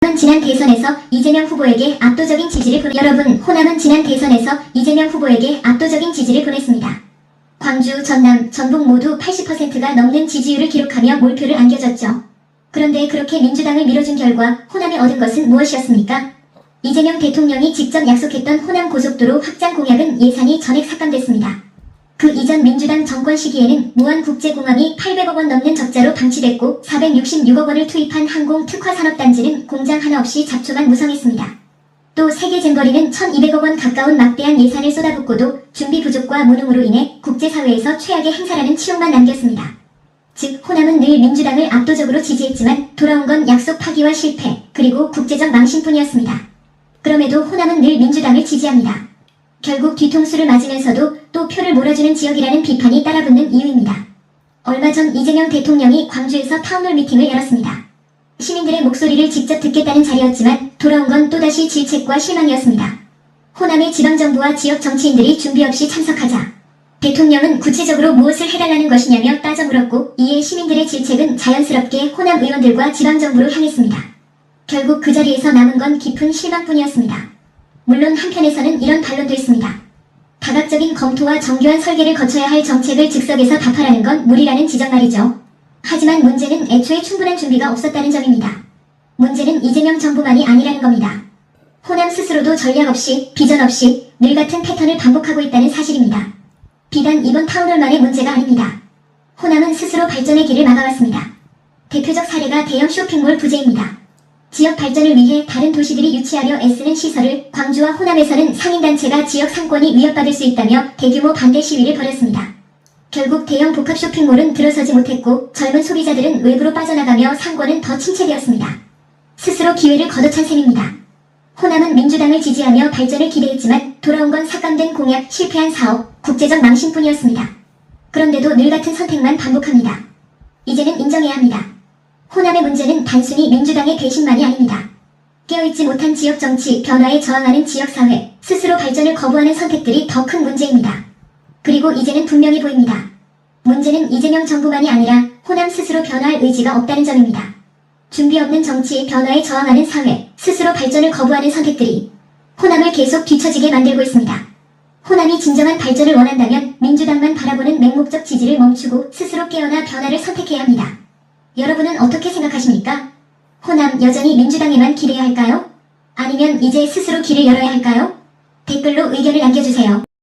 호남은 지난 대선에서 이재명 후보에게 압도적인 지지를 호남은 지난 대선에서 이재명 후보에게 압도적인 지지를 보냈습니다. 광주, 전남, 전북 모두 80%가 넘는 지지율을 기록하며 몰표를 안겨줬죠. 그런데 그렇게 민주당을 밀어준 결과 호남이 얻은 것은 무엇이었습니까? 이재명 대통령이 직접 약속했던 호남 고속도로 확장 공약은 예산이 전액 삭감됐습니다. 그 이전 민주당 정권 시기에는 무안국제공항이 800억 원 넘는 적자로 방치됐고 466억 원을 투입한 항공특화산업단지는 공장 하나 없이 잡초만 무성했습니다. 또 세계잼버리는 1200억 원 가까운 막대한 예산을 쏟아붓고도 준비 부족과 무능으로 인해 국제사회에서 최악의 행사라는 치욕만 남겼습니다. 즉 호남은 늘 민주당을 압도적으로 지지했지만 돌아온 건 약속 파기와 실패 그리고 국제적 망신뿐이었습니다. 그럼에도 호남은 늘 민주당을 지지합니다. 결국 뒤통수를 맞으면서도 또 표를 몰아주는 지역이라는 비판이 따라붙는 이유입니다. 얼마 전 이재명 대통령이 광주에서 타운홀 미팅을 열었습니다. 시민들의 목소리를 직접 듣겠다는 자리였지만 돌아온 건 또다시 질책과 실망이었습니다. 호남의 지방정부와 지역 정치인들이 준비 없이 참석하자 대통령은 구체적으로 무엇을 해달라는 것이냐며 따져 물었고 이에 시민들의 질책은 자연스럽게 호남 의원들과 지방정부로 향했습니다. 결국 그 자리에서 남은 건 깊은 실망뿐이었습니다. 물론 한편에서는 이런 반론도 있습니다. 다각적인 검토와 정교한 설계를 거쳐야 할 정책을 즉석에서 답하라는 건 무리라는 지적 말이죠. 하지만 문제는 애초에 충분한 준비가 없었다는 점입니다. 문제는 이재명 정부만이 아니라는 겁니다. 호남 스스로도 전략 없이 비전 없이 늘 같은 패턴을 반복하고 있다는 사실입니다. 비단 이번 타운홀만의 문제가 아닙니다. 호남은 스스로 발전의 길을 막아왔습니다. 대표적 사례가 대형 쇼핑몰 부재입니다. 지역 발전을 위해 다른 도시들이 유치하려 애쓰는 시설을 광주와 호남에서는 상인단체가 지역 상권이 위협받을 수 있다며 대규모 반대 시위를 벌였습니다. 결국 대형 복합 쇼핑몰은 들어서지 못했고 젊은 소비자들은 외부로 빠져나가며 상권은 더 침체되었습니다. 스스로 기회를 거둬찬 셈입니다. 호남은 민주당을 지지하며 발전을 기대했지만 돌아온 건 삭감된 공약, 실패한 사업, 국제적 망신뿐이었습니다. 그런데도 늘 같은 선택만 반복합니다. 이제는 인정해야 합니다. 호남의 문제는 단순히 민주당의 배신만이 아닙니다. 깨어있지 못한 지역정치, 변화에 저항하는 지역사회, 스스로 발전을 거부하는 선택들이 더 큰 문제입니다. 그리고 이제는 분명히 보입니다. 문제는 이재명 정부만이 아니라 호남 스스로 변화할 의지가 없다는 점입니다. 준비 없는 정치, 변화에 저항하는 사회, 스스로 발전을 거부하는 선택들이 호남을 계속 뒤처지게 만들고 있습니다. 호남이 진정한 발전을 원한다면 민주당만 바라보는 맹목적 지지를 멈추고 스스로 깨어나 변화를 선택해야 합니다. 여러분은 어떻게 생각하십니까? 호남 여전히 민주당에만 기대야 할까요? 아니면 이제 스스로 길을 열어야 할까요? 댓글로 의견을 남겨주세요.